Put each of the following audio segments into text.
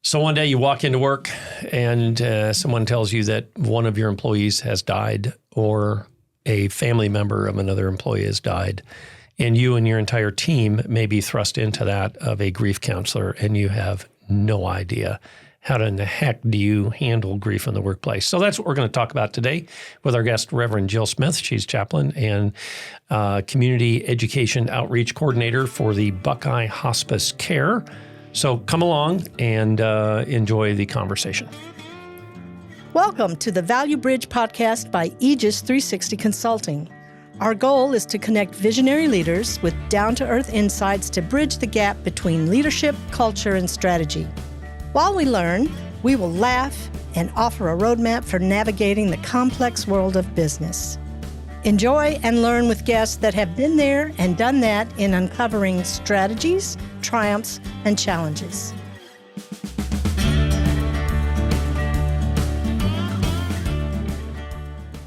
So one day you walk into work and someone tells you that one of your employees has died or a family member of another employee has died, and you and your entire team may be thrust into that of a grief counselor, and you have no idea how in the heck do you handle grief in the workplace. So that's what we're going to talk about today with our guest, Reverend Jill Smith. She's chaplain and community education outreach coordinator for the Buckeye Hospice Care. So come along and enjoy the conversation. Welcome to the Value Bridge podcast by Aegis 360 Consulting. Our goal is to connect visionary leaders with down-to-earth insights to bridge the gap between leadership, culture, and strategy. While we learn, we will laugh and offer a roadmap for navigating the complex world of business. Enjoy and learn with guests that have been there and done that in uncovering strategies, triumphs, and challenges.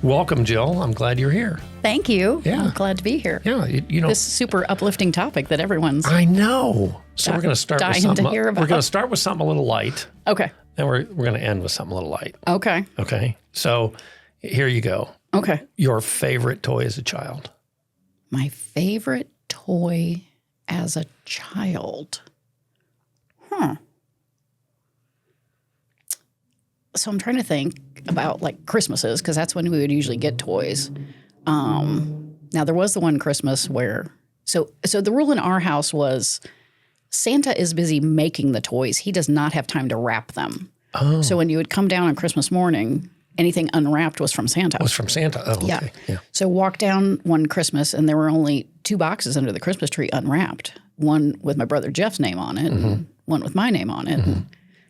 Welcome, Jill. I'm glad you're here. Thank you. Yeah. I'm glad to be here. Yeah, you know. This super uplifting topic that everyone's I know. So we're going to start with dying something. to hear about. We're going to start with something a little light, Okay. and we're going to end with something a little light. Okay. Okay. So here you go. Okay. Your favorite toy as a child. My favorite toy as a child. So I'm trying to think about like Christmases, because that's when we would usually get toys. Now there was the one Christmas where so the rule in our house was Santa is busy making the toys. He does not have time to wrap them. Oh. So when you would come down on Christmas morning, anything unwrapped was from Santa. Was from Santa. Oh, okay. Yeah. So walked down one Christmas and there were only 2 boxes under the Christmas tree unwrapped. One with my brother Jeff's name on it and one with my name on it. And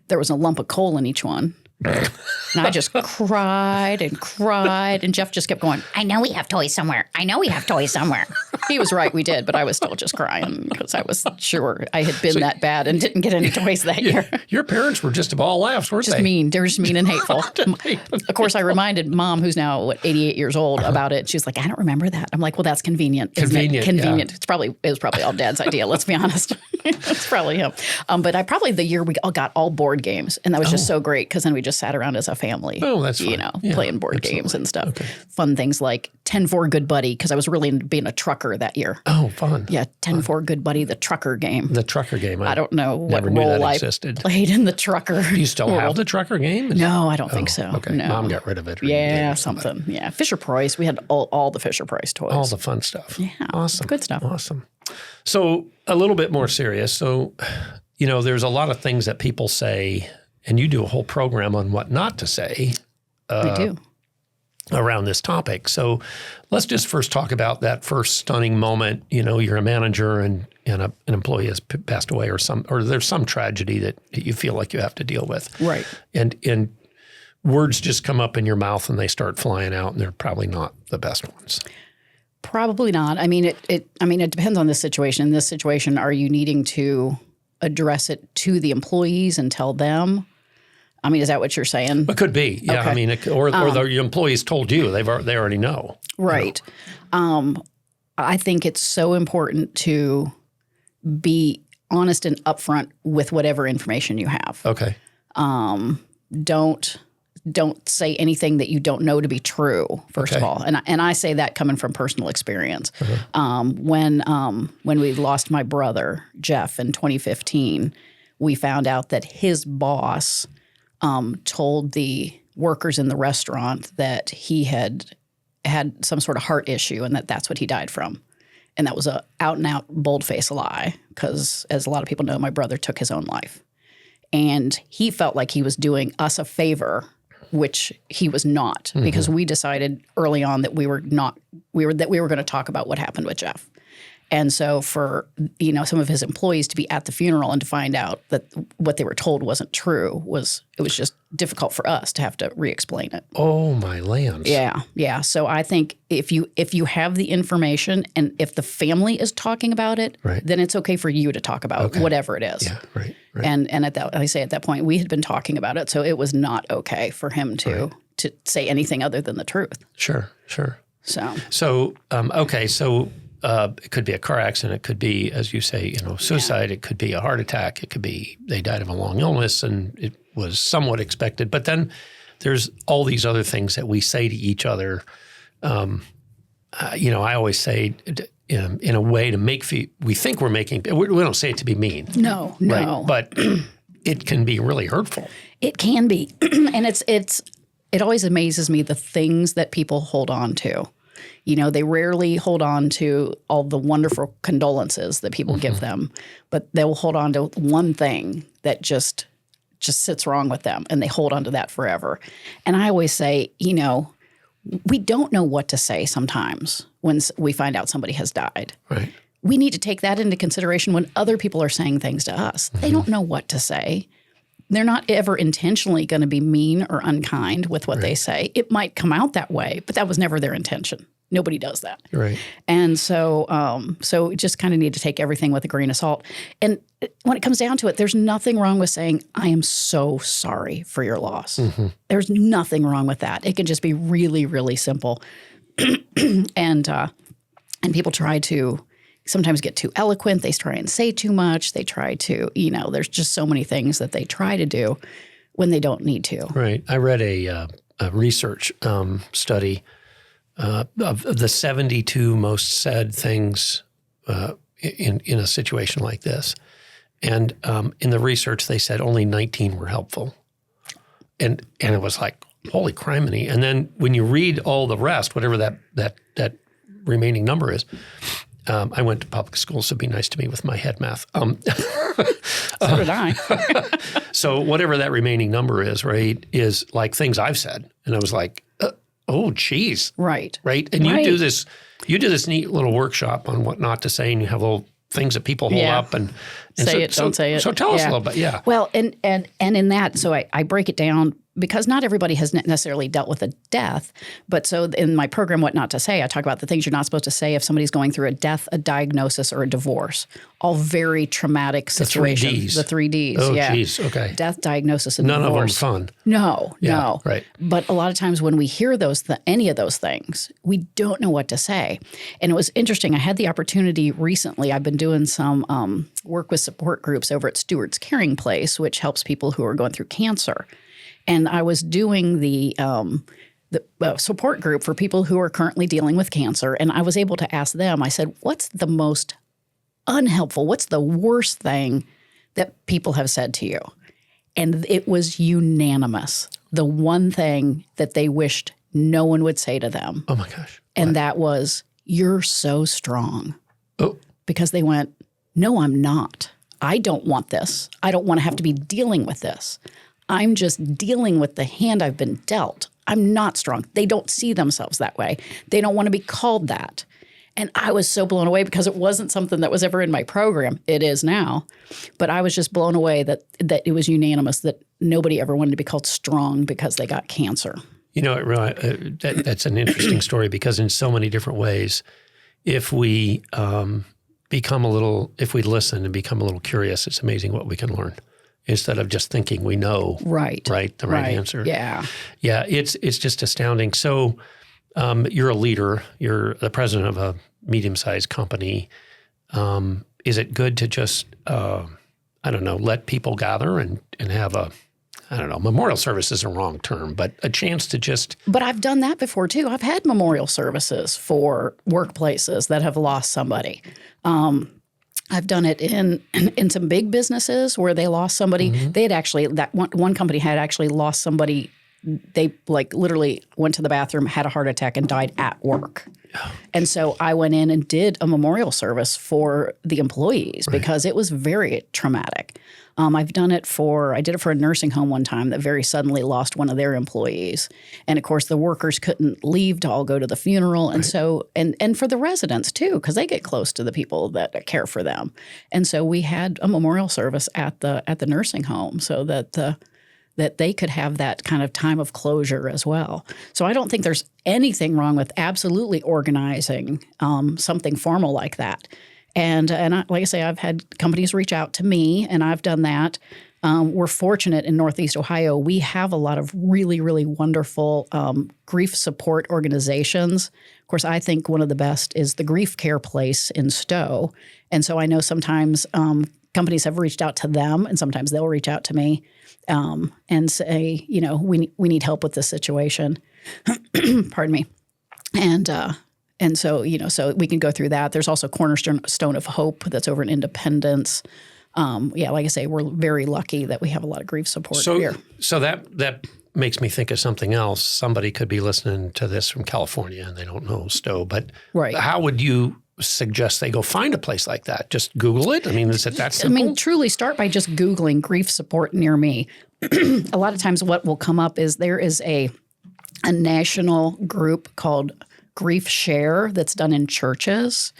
there was a lump of coal in each one. And I just cried, and Jeff just kept going, I know we have toys somewhere. I know we have toys somewhere. He was right, we did, but I was still just crying because I was sure I had been that bad and didn't get any toys that year. Your parents were just a ball of laughs, weren't Just they? mean. They were just mean and hateful. Of course, I reminded Mom, who's now, 88 years old, about it. She's like, I don't remember that. I'm like, well, that's convenient. Convenient, Convenient. yeah. It was probably all Dad's idea, let's be honest. It's probably him. But I probably the year we all got all board games, and that was just so great because then we just sat around as a family. Oh, that's fun. Playing board games and stuff. Okay. Fun things like 10-4 Good Buddy, because I was really into being a trucker that year. Oh, fun. Yeah, 10-4 Good Buddy, the trucker game. The trucker game. I don't know what never knew role that I existed. played in the trucker. Do you still world. have the trucker game? No, I don't think so. Okay. No. Mom got rid of it. or Yeah, did something. Yeah, Fisher Price. We had all the Fisher Price toys. All the fun stuff. Yeah, Awesome. good stuff. Awesome. So a little bit more serious. So, there's a lot of things that people say, and you do a whole program on what not to say. We do. Around this topic. So let's just first talk about that first stunning moment. You're a manager and an employee has passed away or there's some tragedy that you feel like you have to deal with. Right. And words just come up in your mouth and they start flying out and they're probably not the best ones. Probably not. I mean, it depends on this situation. In this situation, are you needing to address it to the employees and tell them? I mean, is that what you're saying? It could be. Yeah. Okay. I mean, or the employees told you they already know. Right. I think it's so important to be honest and upfront with whatever information you have. Okay. Don't say anything that you don't know to be true, first of all. And I say that coming from personal experience. When we lost my brother, Jeff, in 2015, we found out that his boss told the workers in the restaurant that he had some sort of heart issue and that's what he died from. And that was a out-and-out, bold-faced lie because, as a lot of people know, my brother took his own life. And he felt like he was doing us a favor, which he was not, because we decided early on that we were going to talk about what happened with Jeff. And so for, some of his employees to be at the funeral and to find out that what they were told wasn't true was just difficult for us to have to re-explain it. Oh, my lands. Yeah. Yeah. So I think if you have the information and if the family is talking about it, right, then it's okay for you to talk about whatever it is. Yeah, right. And at that point, we had been talking about it, so it was not okay for him to say anything other than the truth. Sure. So okay. So it could be a car accident. It could be, as you say, suicide. It could be a heart attack. It could be they died of a long illness and it was somewhat expected. But then there's all these other things that we say to each other. I always say in a way to make we think we're making. We don't say it to be mean. No. Right? But it can be really hurtful. It can be, and it always amazes me the things that people hold on to. They rarely hold on to all the wonderful condolences that people give them, but they'll hold on to one thing that just sits wrong with them, and they hold on to that forever. And I always say, we don't know what to say sometimes when we find out somebody has died. Right. We need to take that into consideration when other people are saying things to us. They don't know what to say. They're not ever intentionally going to be mean or unkind with what they say. It might come out that way, but that was never their intention. Nobody does that. Right. And so we just kind of need to take everything with a grain of salt. And when it comes down to it, there's nothing wrong with saying, I am so sorry for your loss. There's nothing wrong with that. It can just be really, really simple. And people try to sometimes get too eloquent. They try and say too much. They try to, there's just so many things that they try to do when they don't need to. Right. I read a research study of the 72 most said things in a situation like this. And in the research, they said only 19 were helpful. And it was like, holy criminy. And then when you read all the rest, whatever that remaining number is, I went to public school, so be nice to me with my head math. So did I. So whatever that remaining number is, right, is like things I've said. And I was like, oh, geez. Right. Right? And you do this neat little workshop on what not to say, and you have little things that people hold up. And say it, don't say it. So tell us a little bit, yeah. Well, and in that, so I break it down because not everybody has necessarily dealt with a death. But so in my program, What Not to Say, I talk about the things you're not supposed to say if somebody's going through a death, a diagnosis, or a divorce. All very traumatic situations. The 3 Ds. Oh, yeah. geez. Okay. Death, diagnosis, and None divorce. of them fun. No. Right. But a lot of times when we hear any of those things, we don't know what to say. And it was interesting. I had the opportunity recently. I've been doing some work with support groups over at Stewart's Caring Place, which helps people who are going through cancer. And I was doing the support group for people who are currently dealing with cancer. And I was able to ask them, I said, what's the most unhelpful, what's the worst thing that people have said to you? And it was unanimous. The one thing that they wished no one would say to them. Oh, my gosh. And that was, you're so strong. Oh. Because they went, no, I'm not. I don't want this. I don't want to have to be dealing with this. I'm just dealing with the hand I've been dealt. I'm not strong. They don't see themselves that way. They don't want to be called that. And I was so blown away because it wasn't something that was ever in my program. It is now. But I was just blown away that it was unanimous that nobody ever wanted to be called strong because they got cancer. That's an interesting story because in so many different ways, if we if we listen and become a little curious, it's amazing what we can learn. Instead of just thinking we know the right answer. Yeah. Yeah, it's just astounding. So you're a leader. You're the president of a medium-sized company. Is it good to just, let people gather and have memorial service is a wrong term, but a chance to just. But I've done that before too. I've had memorial services for workplaces that have lost somebody. I've done it in some big businesses where they lost somebody. They had actually, that one company had actually lost somebody. They literally went to the bathroom, had a heart attack, and died at work. And so I went in and did a memorial service for the employees because it was very traumatic. I did it for a nursing home one time that very suddenly lost one of their employees. And of course the workers couldn't leave to all go to the funeral. And so, and for the residents too, because they get close to the people that care for them. And so we had a memorial service at the nursing home so that they could have that kind of time of closure as well. So I don't think there's anything wrong with absolutely organizing something formal like that. And like I say, I've had companies reach out to me, and I've done that. We're fortunate in Northeast Ohio. We have a lot of really, really wonderful grief support organizations. Of course, I think one of the best is the Grief Care Place in Stowe. And so I know sometimes companies have reached out to them, and sometimes they'll reach out to me and say, we need help with this situation. Pardon me. And so, so we can go through that. There's also Cornerstone of Hope that's over in Independence. Like I say, we're very lucky that we have a lot of grief support here. So that makes me think of something else. Somebody could be listening to this from California and they don't know Stowe, but how would you suggest they go find a place like that? Just Google it? I mean, is it that simple? Truly start by just Googling grief support near me. A lot of times what will come up is there is a national group called Grief Share that's done in churches.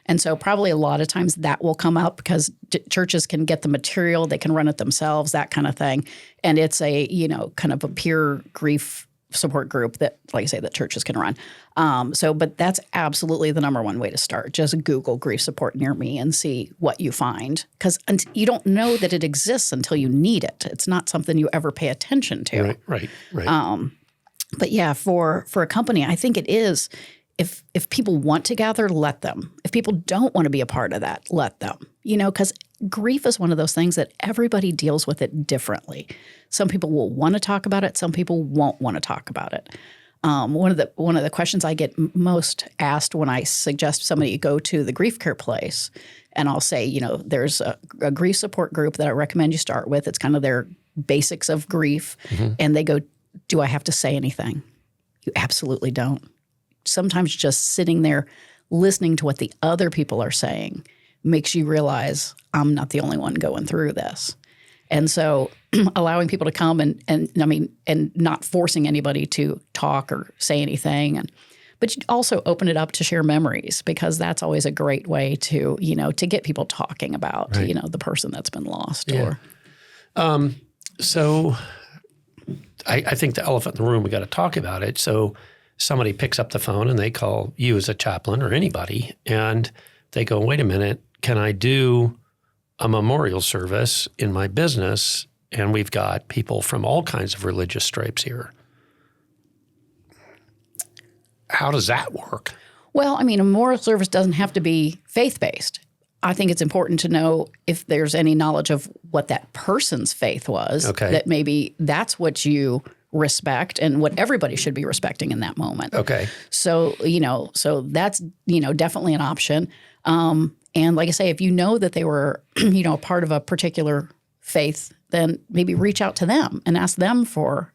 And so probably a lot of times that will come up because churches can get the material, they can run it themselves, that kind of thing. And it's a, kind of a peer grief support group that, like I say, that churches can run. But that's absolutely the number one way to start. Just Google grief support near me and see what you find. Because you don't know that it exists until you need it. It's not something you ever pay attention to. Right. But yeah, for a company, I think it is. If people want to gather, let them. If people don't want to be a part of that, let them. Because grief is one of those things that everybody deals with it differently. Some people will want to talk about it. Some people won't want to talk about it. One of the questions I get most asked when I suggest somebody go to the Grief Care Place, and I'll say, there's a grief support group that I recommend you start with. It's kind of their basics of grief. Mm-hmm. And they go, do I have to say anything? You absolutely don't. Sometimes just sitting there listening to what the other people are saying makes you realize I'm not the only one going through this. And so allowing people to come and not forcing anybody to talk or say anything. But you also open it up to share memories, because that's always a great way to, to get people talking about, the person that's been lost. Yeah. So I think the elephant in the room, we got to talk about it. So somebody picks up the phone and they call you as a chaplain or anybody, and they go, wait a minute, can I do a memorial service in my business? And we've got people from all kinds of religious stripes here. How does that work? Well, a memorial service doesn't have to be faith-based. I think it's important to know if there's any knowledge of what that person's faith was, that maybe that's what you respect and what everybody should be respecting in that moment. Okay. So, so that's, definitely an option. And like I say, if you know that they were, a part of a particular faith, then maybe reach out to them and ask them for,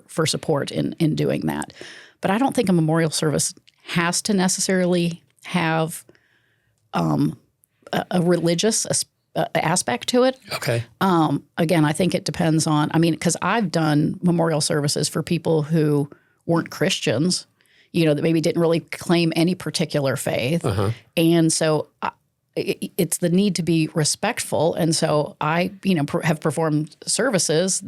for support in doing that. But I don't think a memorial service has to necessarily have a religious aspect to it. Okay. Again, I think it depends on, because I've done memorial services for people who weren't Christians, that maybe didn't really claim any particular faith. Uh-huh. And so it's the need to be respectful. And so I, have performed services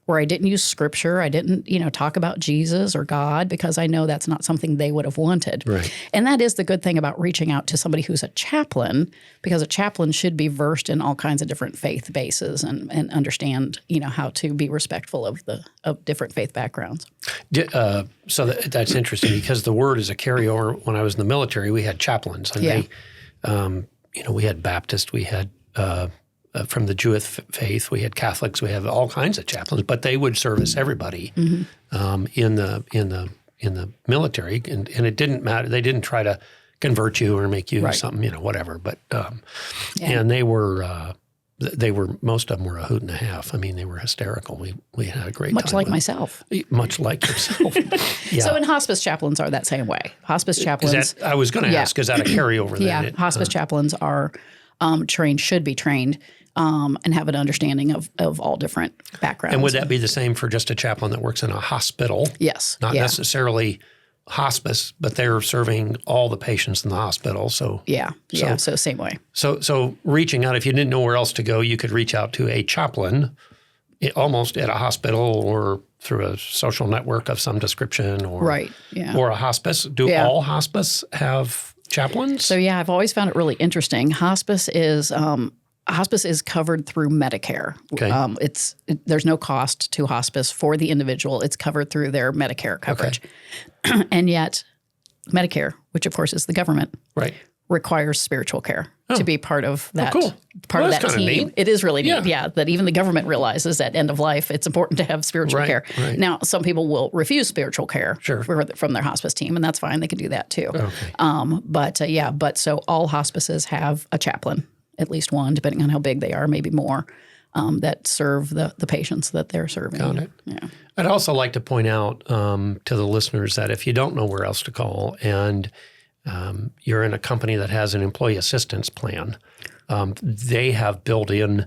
where I didn't use scripture. I didn't, talk about Jesus or God, because I know that's not something they would have wanted. Right. And that is the good thing about reaching out to somebody who's a chaplain, because a chaplain should be versed in all kinds of different faith bases and understand, how to be respectful of different faith backgrounds. So that's interesting, because the word is a carryover. When I was in the military, we had chaplains, and they, we had Baptist, we had from the Jewish faith, we had Catholics, we have all kinds of chaplains, but they would service everybody in the military, and it didn't matter. They didn't try to convert you or make you something, whatever. But and they were most of them were a hoot and a half. They were hysterical. We had a great time. Much like myself. Much like yourself. Yeah. So, and hospice chaplains are that same way. Hospice chaplains. I was going to ask, is that a carryover? Yeah, hospice chaplains are should be trained. And have an understanding of all different backgrounds. And would that be the same for just a chaplain that works in a hospital? Yes. Not necessarily hospice, but they're serving all the patients in the hospital. So so same way. So reaching out, if you didn't know where else to go, you could reach out to a chaplain almost at a hospital or through a social network of some description or a hospice. Do all hospice have chaplains? So I've always found it really interesting. Hospice is hospice is covered through Medicare. Okay. There's no cost to hospice for the individual. It's covered through their Medicare coverage. Okay. And yet Medicare, which of course is the government, right, requires spiritual care to be part of that. Oh, cool. Part of that That's kinda team. neat. It is really neat. Yeah, that even the government realizes at end of life, it's important to have spiritual care. Right. Now, some people will refuse spiritual care from their hospice team, and that's fine. They can do that too. Okay. But so all hospices have a chaplain, at least one, depending on how big they are, maybe more, that serve the patients that they're serving. Got it. Yeah. I'd also like to point out to the listeners that if you don't know where else to call and you're in a company that has an employee assistance plan, they have built in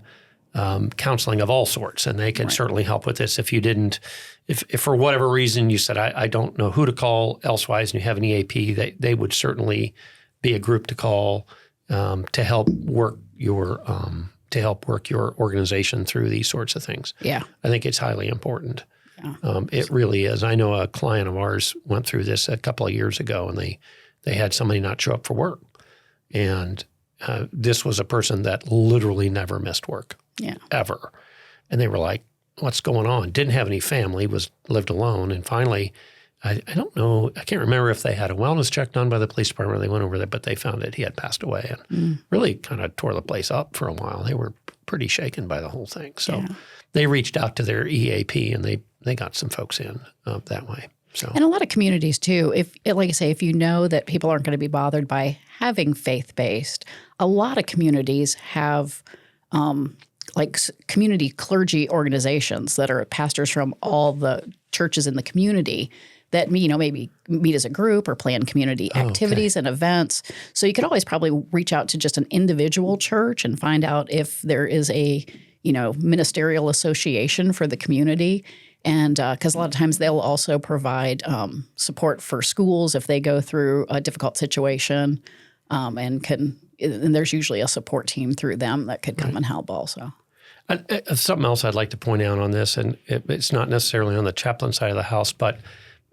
counseling of all sorts, and they can certainly help with this. If you didn't, if for whatever reason you said, I don't know who to call elsewise and you have an EAP, they would certainly be a group to call to help work your organization through these sorts of things. Yeah. I think it's highly important. Yeah. It really is. I know a client of ours went through this a couple of years ago, and they had somebody not show up for work. And this was a person that literally never missed work, ever. And they were like, what's going on? Didn't have any family, lived alone. And finally, I don't know, I can't remember if they had a wellness check done by the police department or they went over there, but they found that he had passed away and really kind of tore the place up for a while. They were pretty shaken by the whole thing. So they reached out to their EAP and they got some folks in that way. So. And a lot of communities too, like I say, if you know that people aren't going to be bothered by having faith-based, a lot of communities have like community clergy organizations that are pastors from all the churches in the community that maybe meet as a group or plan community activities and events. So you could always probably reach out to just an individual church and find out if there is a ministerial association for the community. And because a lot of times they'll also provide support for schools if they go through a difficult situation, and there's usually a support team through them that could come and help also. Something else I'd like to point out on this, and it's not necessarily on the chaplain side of the house, but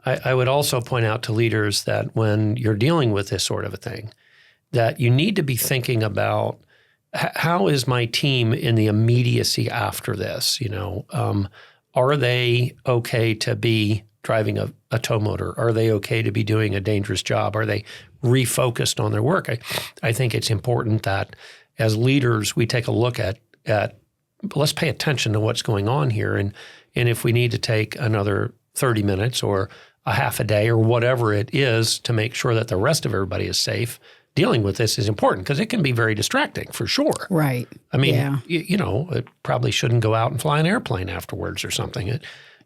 I would also point out to leaders that when you're dealing with this sort of a thing, that you need to be thinking about how is my team in the immediacy after this, Are they okay to be driving a tow motor? Are they okay to be doing a dangerous job? Are they refocused on their work? I think it's important that as leaders, we take a look at let's pay attention to what's going on here. And if we need to take another 30 minutes or a half a day or whatever it is to make sure that the rest of everybody is safe, dealing with this is important because it can be very distracting for sure. Right. I mean, it probably shouldn't go out and fly an airplane afterwards or something.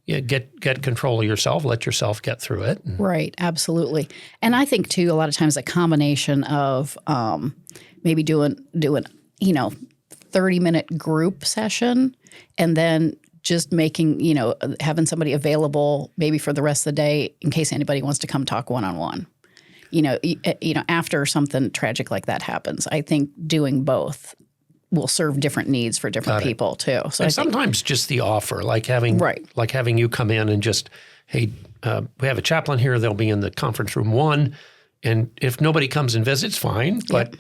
Get control of yourself, let yourself get through it. Right. Absolutely. And I think too, a lot of times a combination of maybe doing 30-minute group session and then just making, having somebody available maybe for the rest of the day in case anybody wants to come talk one-on-one. After something tragic like that happens, I think doing both will serve different needs for different people too. So sometimes just the offer, like having you come in and just, hey, we have a chaplain here. They'll be in the conference room 1, and if nobody comes and visits, fine. But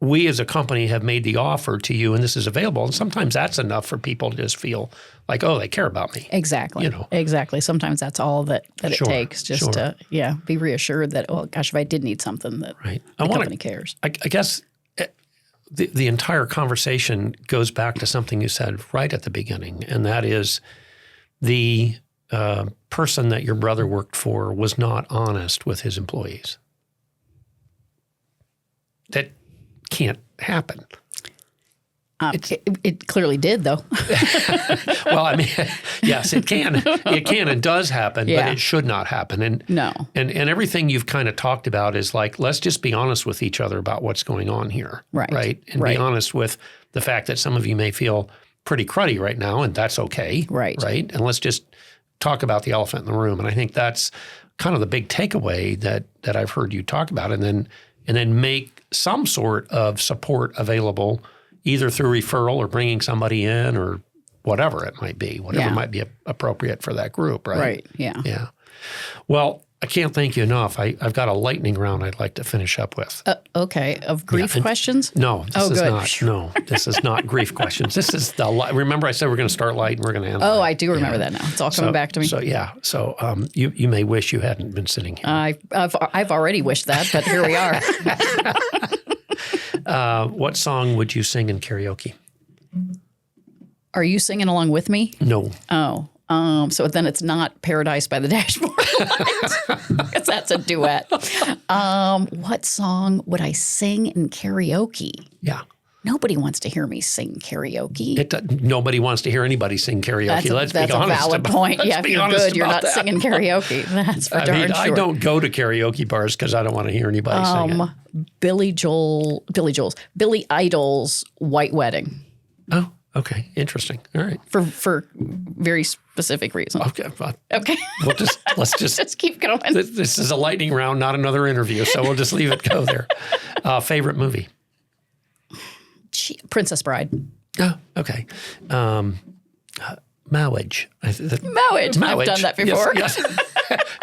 we as a company have made the offer to you, and this is available. And sometimes that's enough for people to just feel like, oh, they care about me. Exactly. Exactly. Sometimes that's all that it takes just to be reassured that, oh, gosh, if I did need something, that the company cares. I guess the entire conversation goes back to something you said right at the beginning, and that is the person that your brother worked for was not honest with his employees. That can't happen. It clearly did, though. Well, I mean, yes, it can. It can and does happen, but it should not happen. And and everything you've kind of talked about is like, let's just be honest with each other about what's going on here, right? And be honest with the fact that some of you may feel pretty cruddy right now, and that's okay, right? And let's just talk about the elephant in the room. And I think that's kind of the big takeaway that I've heard you talk about, and then make some sort of support available, either through referral or bringing somebody in or whatever it might be, whatever might be appropriate for that group, right? Right, yeah. Yeah. Well, I can't thank you enough. I've got a lightning round I'd like to finish up with. Okay. Of grief questions? No, this is good. not. No, this is not grief questions. This is remember I said we're going to start light and we're going to end Oh, light. I do remember that now. It's all coming back to me. So you may wish you hadn't been sitting here. I've already wished that, but here we are. What song would you sing in karaoke? Are you singing along with me? No. Oh. So then it's not Paradise by the Dashboard Light, because that's a duet. What song would I sing in karaoke? Yeah. Nobody wants to hear me sing karaoke. Nobody wants to hear anybody sing karaoke. Let's be honest. That's a valid point. Yeah, if you're good, you're not that. singing karaoke. That's for darn sure. I don't go to karaoke bars because I don't want to hear anybody sing it. Billy Idol's White Wedding. Oh, okay. Interesting. All right. For very specific reasons. Okay. Okay. Let's just keep going. This is a lightning round, not another interview, so we'll just leave it go there. Favorite movie? Princess Bride. Oh, okay. Marriage. Marriage. I've done that before. Yes.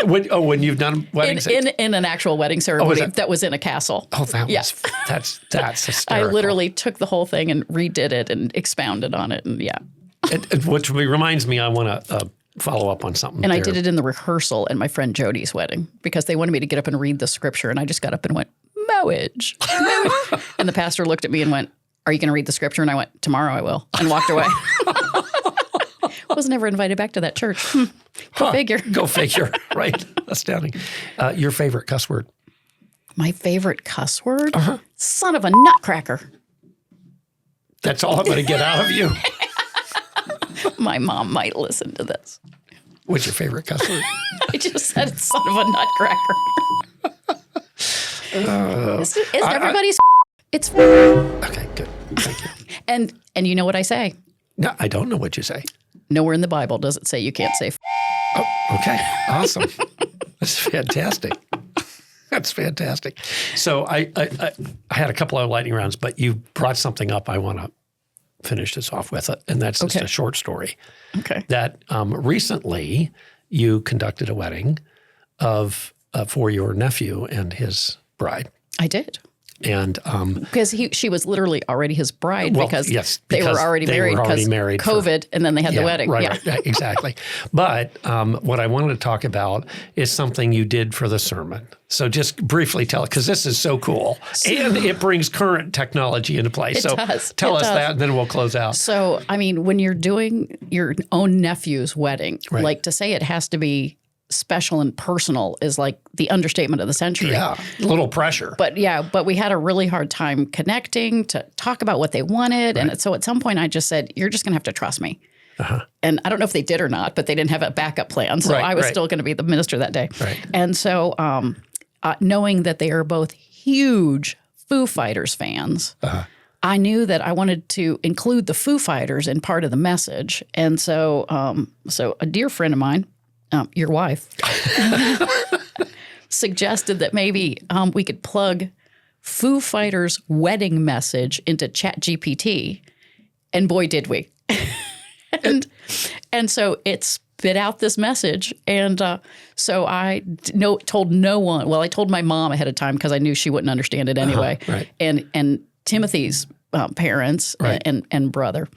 When you've done weddings? In an actual wedding ceremony that was in a castle. Oh, that's hysterical. I literally took the whole thing and redid it and expounded on it, and which reminds me, I want to follow up on something. And I did it in the rehearsal at my friend Jody's wedding because they wanted me to get up and read the scripture, and I just got up and went, marriage. And the pastor looked at me and went, are you going to read the scripture? And I went, tomorrow I will, and walked away. Was never invited back to that church. Go figure. Go figure. Right. Astounding. Your favorite cuss word? My favorite cuss word? Son of a nutcracker. That's all I'm going to get out of you. My mom might listen to this. What's your favorite cuss word? I just said son of a nutcracker. Isn't everybody's It's okay, good. Thank you. And you know what I say? No, I don't know what you say. Nowhere in the Bible does it say you can't say Oh, okay. Awesome. That's fantastic. That's fantastic. So I had a couple of lightning rounds, but you brought something up I want to finish this off with, and that's just a short story. Okay. That recently you conducted a wedding for your nephew and his bride. I did. And because she was literally already his bride because they were already married because COVID, and then they had the wedding. Right, exactly. But what I wanted to talk about is something you did for the sermon. So just briefly tell it, because this is so cool. And it brings current technology into play. So tell us that, and then we'll close out. So, I mean, when you're doing your own nephew's wedding, like to say it has to be special and personal is like the understatement of the century. Yeah, a little pressure. But we had a really hard time connecting to talk about what they wanted. Right. And so at some point I just said, you're just going to have to trust me. And I don't know if they did or not, but they didn't have a backup plan. So I was still going to be the minister that day. Right. And so knowing that they are both huge Foo Fighters fans, I knew that I wanted to include the Foo Fighters in part of the message. And so a dear friend of mine, your wife, suggested that maybe we could plug Foo Fighters' wedding message into ChatGPT, and boy, did we. and so it spit out this message, and so I told no one. Well, I told my mom ahead of time because I knew she wouldn't understand it anyway, and Timothy's parents and brother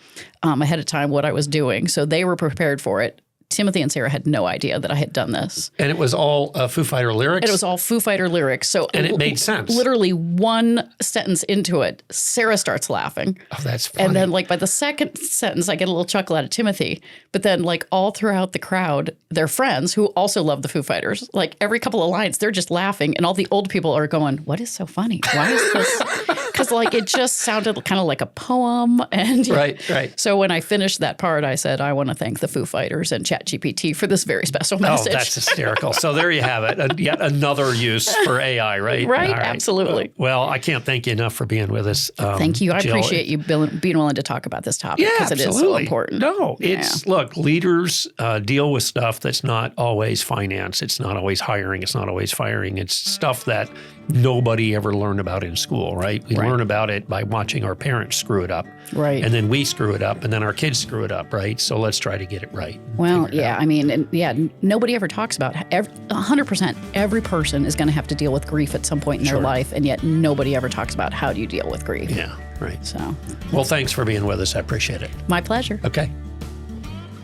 ahead of time what I was doing, so they were prepared for it. Timothy and Sarah had no idea that I had done this. And it was all Foo Fighter lyrics? It was all Foo Fighter lyrics. So and it made sense. Literally one sentence into it, Sarah starts laughing. Oh, that's funny. And then like by the second sentence, I get a little chuckle out of Timothy. But then like all throughout the crowd, their friends who also love the Foo Fighters, like every couple of lines, they're just laughing. And all the old people are going, what is so funny? Why is this? Because like it just sounded kind of like a poem. And right. So when I finished that part, I said, I want to thank the Foo Fighters and ChatGPT for this very special message. Oh, that's hysterical. So there you have it. Yet another use for AI, right? Right, absolutely. Well, I can't thank you enough for being with us. Thank you. I appreciate you being willing to talk about this topic because it is so important. No, it's, look, leaders deal with stuff that's not always finance. It's not always hiring. It's not always firing. It's stuff that nobody ever learned about in school, right? We learn about it by watching our parents screw it up. Right. And then we screw it up, and then our kids screw it up, right? So let's try to get it right. Well, yeah, I mean, nobody ever talks about 100%. Every person is going to have to deal with grief at some point in their life, and yet nobody ever talks about how do you deal with grief. Yeah, right. So, well, thanks for being with us. I appreciate it. My pleasure. Okay.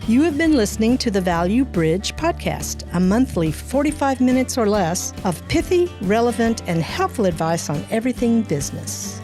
You have been listening to the Value Bridge podcast, a monthly 45 minutes or less of pithy, relevant, and helpful advice on everything business.